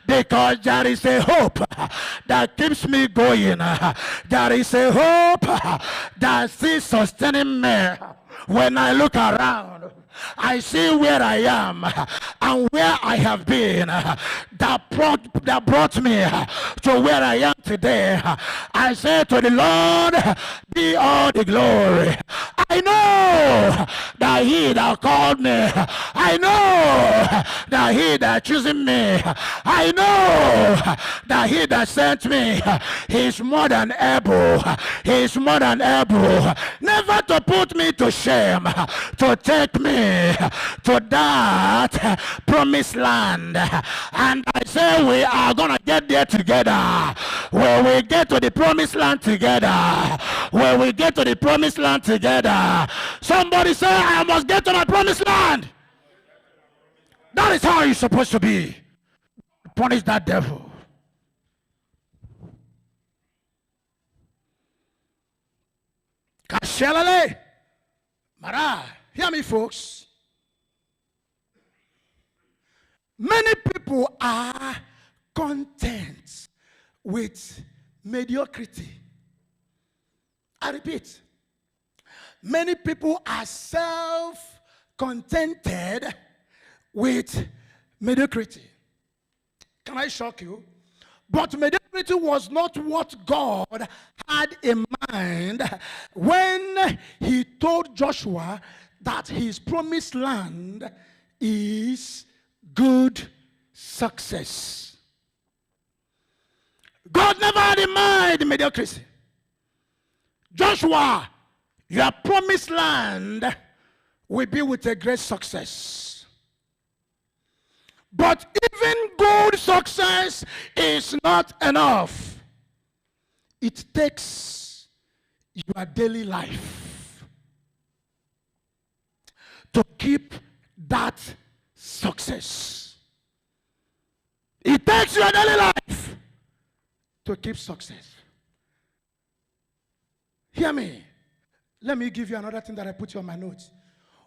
because there is a hope that keeps me going. There is a hope that is sustaining me. When I look around, I see where I am and where I have been that brought me to where I am today. I say to the Lord, be all the glory. I know that he that called me, I know that he that choosing me, I know that he that sent me, he's more than able, he's more than able never to put me to shame, to take me to that promised land. And I say we are gonna get there together. When we get to the promised land together, when we get to the promised land together, somebody say, I must get to my promised land. That is how you're supposed to be. Punish that devil. Kashelale. Mara, hear me, folks. Many people are content with mediocrity. I repeat, many people are self-contented with mediocrity. Can I shock you? But mediocrity was not what God had in mind when he told Joshua that his promised land is good success. God never had in mind mediocrity. Joshua, your promised land will be with a great success. But even good success is not enough. It takes your daily life to keep that success. It takes your daily life to keep success. Hear me. Let me give you another thing that I put on my notes.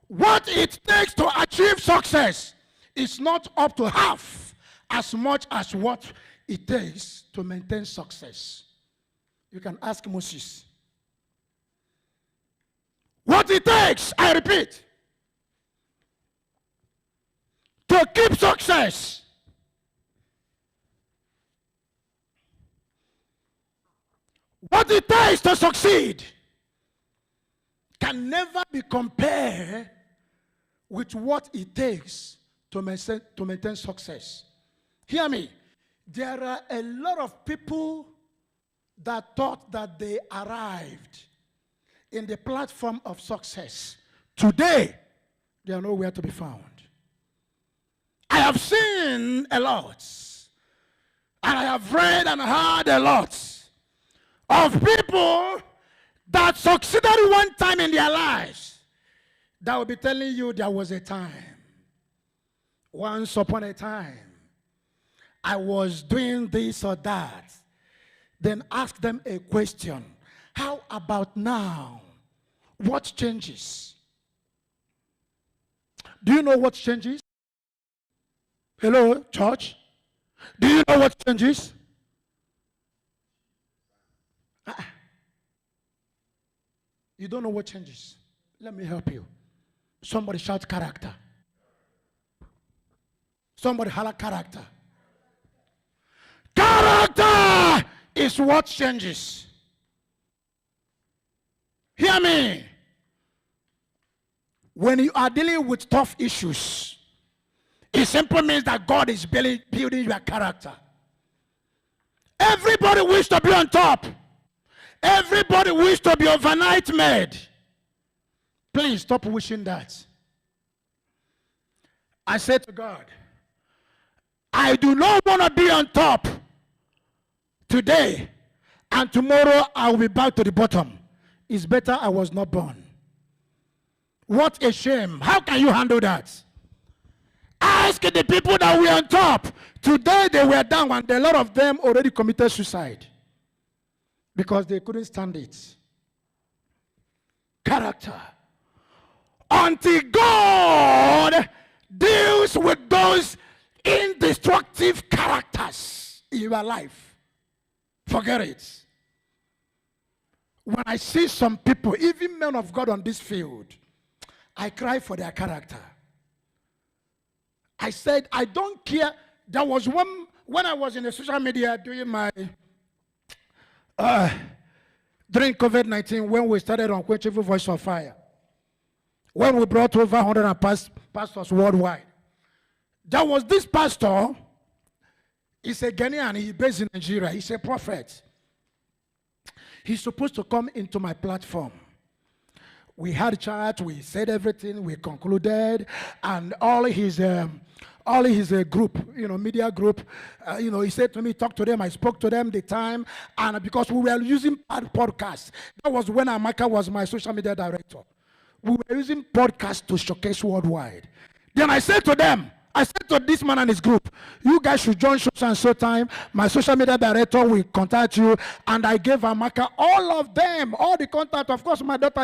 What it takes to achieve success is not up to half as much as what it takes to maintain success. You can ask Moses. What it takes, I repeat, to keep success what it takes to succeed can never be compared with what it takes to maintain success. Hear me. There are a lot of people that thought that they arrived in the platform of success. Today, they are nowhere to be found. I have seen a lot, and I have read and heard a lot of people that succeeded one time in their lives that will be telling you there was a time. Once upon a time, I was doing this or that. Then ask them a question. How about now? What changes? Do you know what changes? Hello, church? Do you know what changes? You don't know what changes. Let me help you. Somebody shout character. Somebody holler character. Character is what changes. Hear me. When you are dealing with tough issues, it simply means that God is building your character. Everybody wishes to be on top. Everybody wishes to be overnight made. Please stop wishing that. I said to God, I do not want to be on top today, and tomorrow I will be back to the bottom. It's better I was not born. What a shame. How can you handle that? Ask the people that were on top. Today they were down, and a lot of them already committed suicide because they couldn't stand it. Character. Until God deals with those indestructive characters in your life, forget it. When I see some people, even men of God on this field, I cry for their character. I said, I don't care. There was one, when I was in the social media doing my, during COVID-19, when we started on Quenchable Voice of Fire, when we brought over 100 pastors worldwide, there was this pastor. He's a Ghanaian, he's based in Nigeria, he's a prophet. He's supposed to come into my platform. We had a chat, we said everything, we concluded, and all his group, media group, he said to me, talk to them. I spoke to them the time, and because we were using podcasts, that was when Amaka was my social media director. We were using podcasts to showcase worldwide. Then I said to them, I said to this man and his group, you guys should join so and so time. My social media director will contact you. And I gave Amaka all of them, all the contact. Of course, my daughter,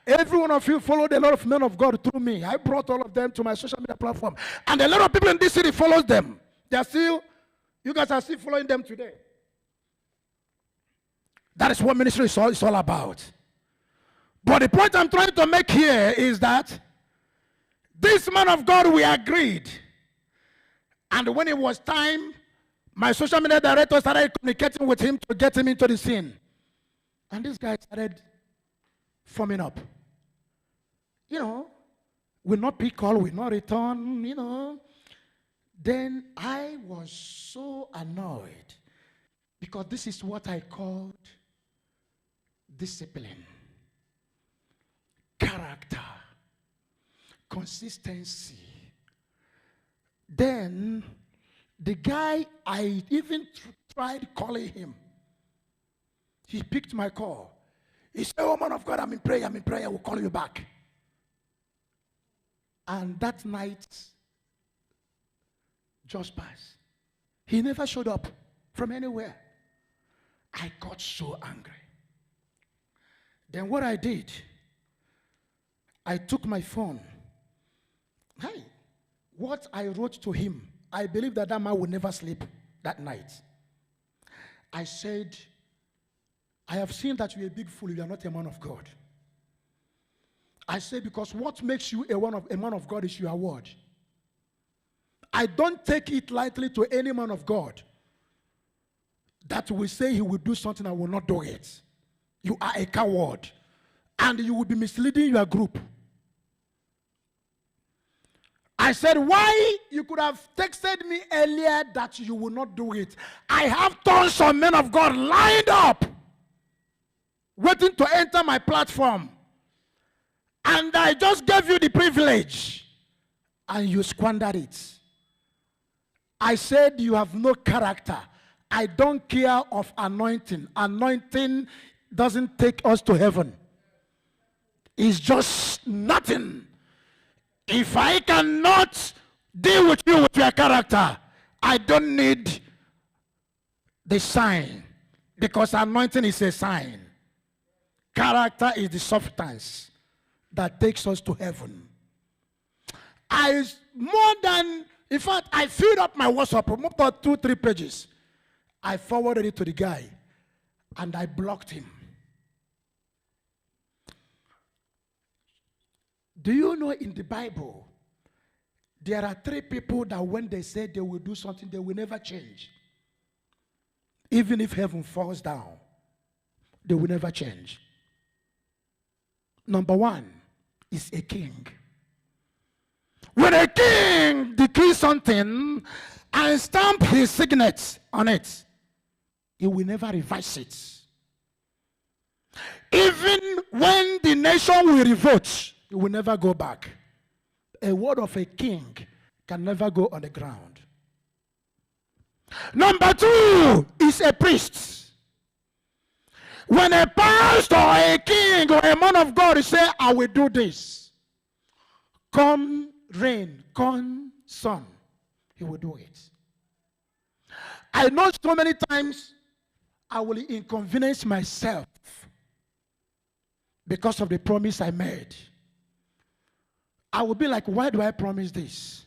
every one of you followed a lot of men of God through me. I brought all of them to my social media platform. And a lot of people in this city follows them. You guys are still following them today. That is what ministry is all about. But the point I'm trying to make here is that this man of God, we agreed. And when it was time, my social media director started communicating with him to get him into the scene. And this guy started forming up. Will not pick call, will not return, Then I was so annoyed because this is what I called discipline, character, consistency. Then the guy, I even tried calling him. He picked my call. He said, oh man of God, I'm in prayer, I will call you back. And that night just passed. He never showed up from anywhere. I got so angry. Then what I did, I took my phone. Hey, what I wrote to him, I believe that man would never sleep that night. I said, I have seen that you're a big fool, you are not a man of God. I said, because what makes you a man of God is your word. I don't take it lightly to any man of God that will say he will do something and will not do it. You are a coward, and you will be misleading your group. I said, why? You could have texted me earlier that you will not do it. I have tons of men of God lined up, waiting to enter my platform. And I just gave you the privilege, and you squandered it. I said, you have no character. I don't care of anointing. Anointing doesn't take us to heaven. It's just nothing. If I cannot deal with you with your character, I don't need the sign, because anointing is a sign. Character is the substance that takes us to heaven. In fact, I filled up my WhatsApp, about 2-3 pages. I forwarded it to the guy, and I blocked him. Do you know in the Bible, there are 3 people that when they say they will do something, they will never change. Even if heaven falls down, they will never change. Number 1 is a king. When a king decrees something and stamp his signet on it, he will never revise it. Even when the nation will revolt, it will never go back. A word of a king can never go on the ground. Number 2 is a priest. When a pastor or a king or a man of God say, I will do this, come rain, come sun, he will do it. I know so many times I will inconvenience myself because of the promise I made. I will be like, why do I promise this?